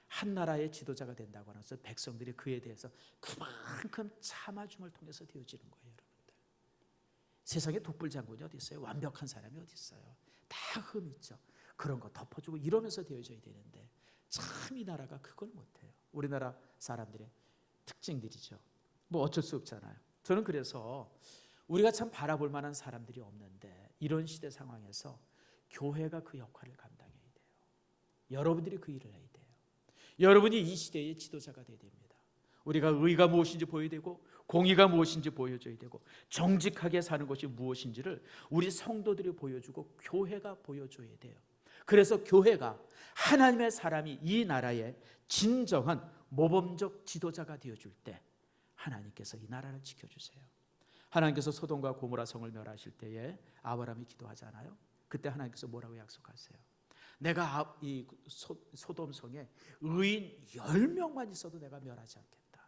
한 나라의 지도자가 된다고 하는 것은 백성들이 그에 대해서 그만큼 참아줌을 통해서 되어지는 거예요. 여러분들, 세상에 독불장군이 어디 있어요? 완벽한 사람이 어디 있어요? 다 흠 있죠. 그런 거 덮어주고 이러면서 되어져야 되는데 참 이 나라가 그걸 못해요. 우리나라 사람들의 특징들이죠. 뭐 어쩔 수 없잖아요. 저는 그래서 우리가 참 바라볼 만한 사람들이 없는데 이런 시대 상황에서 교회가 그 역할을 감당해야 돼요. 여러분들이 그 일을 해야 돼요. 여러분이 이 시대의 지도자가 되어야 됩니다. 우리가 의가 무엇인지 보여야 되고 공의가 무엇인지 보여줘야 되고 정직하게 사는 것이 무엇인지를 우리 성도들이 보여주고 교회가 보여줘야 돼요. 그래서 교회가 하나님의 사람이 이 나라의 진정한 모범적 지도자가 되어줄 때 하나님께서 이 나라를 지켜주세요. 하나님께서 소돔과 고모라 성을 멸하실 때에 아브라함이 기도하잖아요. 그때 하나님께서 뭐라고 약속하세요? 내가 이 소돔 성에 의인 10명만 있어도 내가 멸하지 않겠다.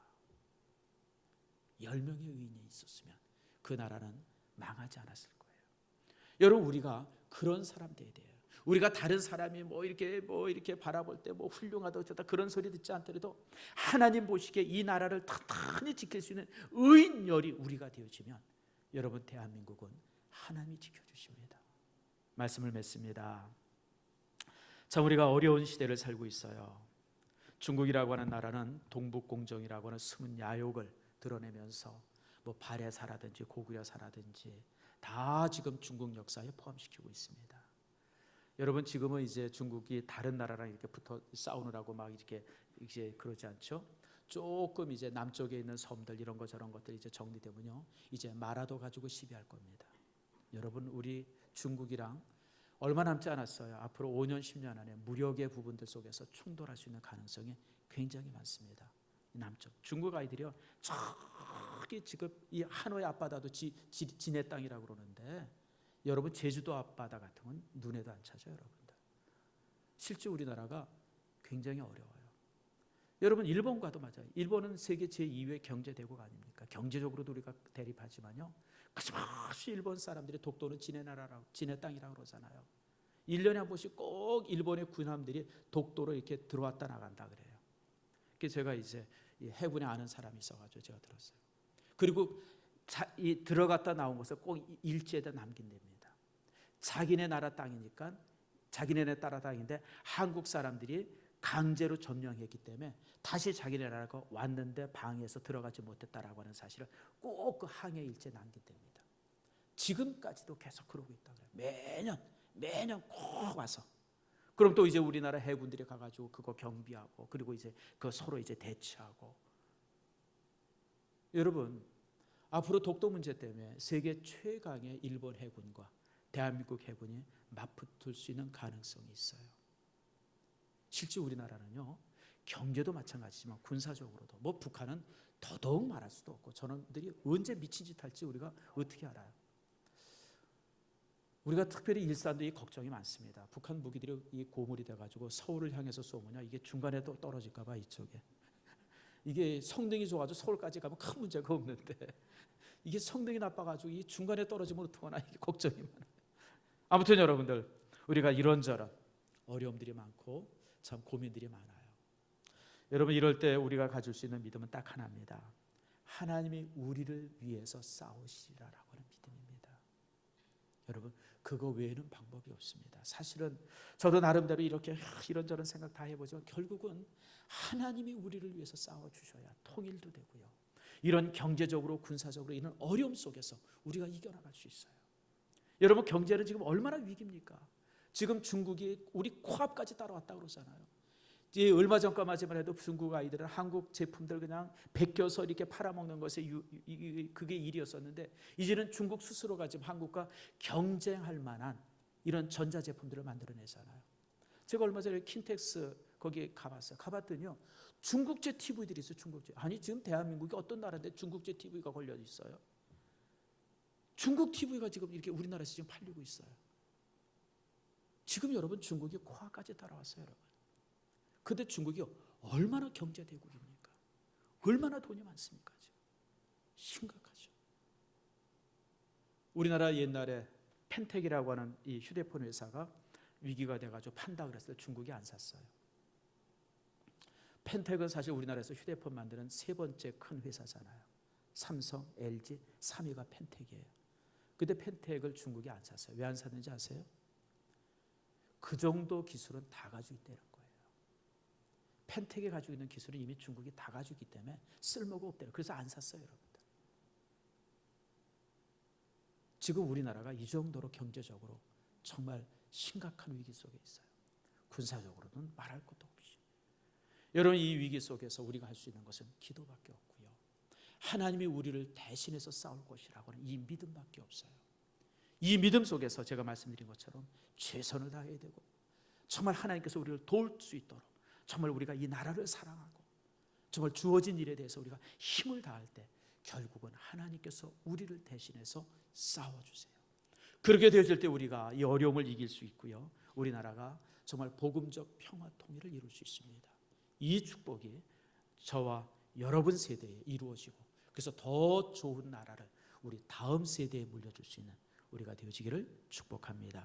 10명의 의인이 있었으면 그 나라는 망하지 않았을 거예요. 여러분, 우리가 그런 사람 되어야 돼요. 우리가 다른 사람이 뭐 이렇게 바라볼 때 뭐 훌륭하다 어쩌다 그런 소리 듣지 않더라도 하나님 보시기에 이 나라를 튼튼히 지킬 수 있는 의인열이 우리가 되어지면 여러분, 대한민국은 하나님이 지켜주십니다. 말씀을 맺습니다. 참, 우리가 어려운 시대를 살고 있어요. 중국이라고 하는 나라는 동북공정이라고 하는 숨은 야욕을 드러내면서 뭐 발해사라든지 고구려사라든지 다 지금 중국 역사에 포함시키고 있습니다. 여러분, 지금은 이제 중국이 다른 나라랑 이렇게 붙어 싸우느라고 막 이렇게 이제 그러지 않죠. 조금 이제 남쪽에 있는 섬들 이런 거 저런 것들이 이제 정리되면요, 이제 마라도 가지고 시비할 겁니다. 여러분, 우리 중국이랑 얼마 남지 않았어요. 앞으로 5년 10년 안에 무역의 부분들 속에서 충돌할 수 있는 가능성이 굉장히 많습니다. 남쪽 중국 아이들이요, 저기 지금 이 하노이 앞바다도 지네 땅이라고 그러는데 여러분, 제주도 앞바다 같은 건 눈에도 안 차죠. 여러분들, 실제 우리나라가 굉장히 어려워요. 여러분 일본과도 맞아요. 일본은 세계 제2의 경제대국 아닙니까? 경제적으로도 우리가 대립하지만요, 끊임없이 일본 사람들이 독도는 지네 나라라고, 지네 땅이라고 그러잖아요. 1년에 한 번씩 꼭 일본의 군함들이 독도로 이렇게 들어왔다 나간다 그래요. 그래서 제가 이제 해군에 아는 사람이 있어가지고 제가 들었어요. 그리고 이 들어갔다 나온 것을 꼭 일지에다 남긴답니다. 자기네 나라 땅이니까, 자기네 나라 땅인데 한국 사람들이 강제로 점령했기 때문에 다시 자기네 나라가 왔는데 방해해서 들어가지 못했다라고 하는 사실을 꼭 그 항해 일지에 남긴답니다. 지금까지도 계속 그러고 있다 그래요. 매년 꼭 와서. 그럼 또 이제 우리나라 해군들이 가가지고 그거 경비하고, 그리고 이제 그 서로 이제 대치하고. 여러분, 앞으로 독도 문제 때문에 세계 최강의 일본 해군과 대한민국 해군이 맞붙을 수 있는 가능성이 있어요. 실제 우리나라는요, 경제도 마찬가지지만 군사적으로도, 뭐 북한은 더더욱 말할 수도 없고, 저놈들이 언제 미친 짓 할지 우리가 어떻게 알아요? 우리가 특별히 일산도 이 걱정이 많습니다. 북한 무기들이 이 고물이 돼가지고 서울을 향해서 쏘면요, 이게 중간에 또 떨어질까봐 이쪽에. 이게 성능이 좋아가지고 서울까지 가면 큰 문제가 없는데, 이게 성능이 나빠가지고 이 중간에 떨어지면 어떡하나, 이게 걱정이 많아요. 아무튼 여러분들, 우리가 이런저런 어려움들이 많고 참 고민들이 많아요. 여러분, 이럴 때 우리가 가질 수 있는 믿음은 딱 하나입니다. 하나님이 우리를 위해서 싸우시리라라고 하는 믿음입니다. 여러분, 그거 외에는 방법이 없습니다. 사실은 저도 나름대로 이렇게 이런저런 생각 다 해보지만 결국은 하나님이 우리를 위해서 싸워주셔야 통일도 되고요, 이런 경제적으로 군사적으로 이런 어려움 속에서 우리가 이겨나갈 수 있어요. 여러분, 경제는 지금 얼마나 위기입니까? 지금 중국이 우리 코앞까지 따라왔다고 그러잖아요. 얼마 전까지만 해도 중국 아이들은 한국 제품들 그냥 베껴서 이렇게 팔아먹는 것에 그게 일이었었는데, 이제는 중국 스스로가 지금 한국과 경쟁할 만한 이런 전자제품들을 만들어내잖아요. 제가 얼마 전에 킨텍스 거기에 가봤어요. 가봤더니요, 중국제 TV들이 있어요. 중국제. 아니, 지금 대한민국이 어떤 나라인데 중국제 TV가 걸려 있어요? 중국 TV가 지금 이렇게 우리나라에서 지금 팔리고 있어요. 지금 여러분, 중국이 코앞까지 따라왔어요, 여러분. 근데 중국이 얼마나 경제대국입니까? 얼마나 돈이 많습니까? 심각하죠. 우리나라 옛날에 펜텍이라고 하는 이 휴대폰 회사가 위기가 돼가지고 판다 그랬을 때 중국이 안 샀어요. 펜텍은 사실 우리나라에서 휴대폰 만드는 세 번째 큰 회사잖아요. 삼성, LG, 3위가 펜텍이에요. 근데 펜텍을 중국이 안 샀어요. 왜 안 샀는지 아세요? 그 정도 기술은 다 가지고 있다는 거예요. 펜텍이 가지고 있는 기술은 이미 중국이 다 가지고 있기 때문에 쓸모가 없대요. 그래서 안 샀어요, 여러분들. 지금 우리나라가 이 정도로 경제적으로 정말 심각한 위기 속에 있어요. 군사적으로는 말할 것도 없이. 여러분, 이 위기 속에서 우리가 할 수 있는 것은 기도밖에 없고요, 하나님이 우리를 대신해서 싸울 것이라고 하는 이 믿음밖에 없어요. 이 믿음 속에서 제가 말씀드린 것처럼 최선을 다해야 되고, 정말 하나님께서 우리를 도울 수 있도록, 정말 우리가 이 나라를 사랑하고 정말 주어진 일에 대해서 우리가 힘을 다할 때 결국은 하나님께서 우리를 대신해서 싸워주세요. 그렇게 되어질 때 우리가 이 어려움을 이길 수 있고요, 우리나라가 정말 복음적 평화 통일을 이룰 수 있습니다. 이 축복이 저와 여러분 세대에 이루어지고, 그래서 더 좋은 나라를 우리 다음 세대에 물려줄 수 있는 우리가 되어지기를 축복합니다.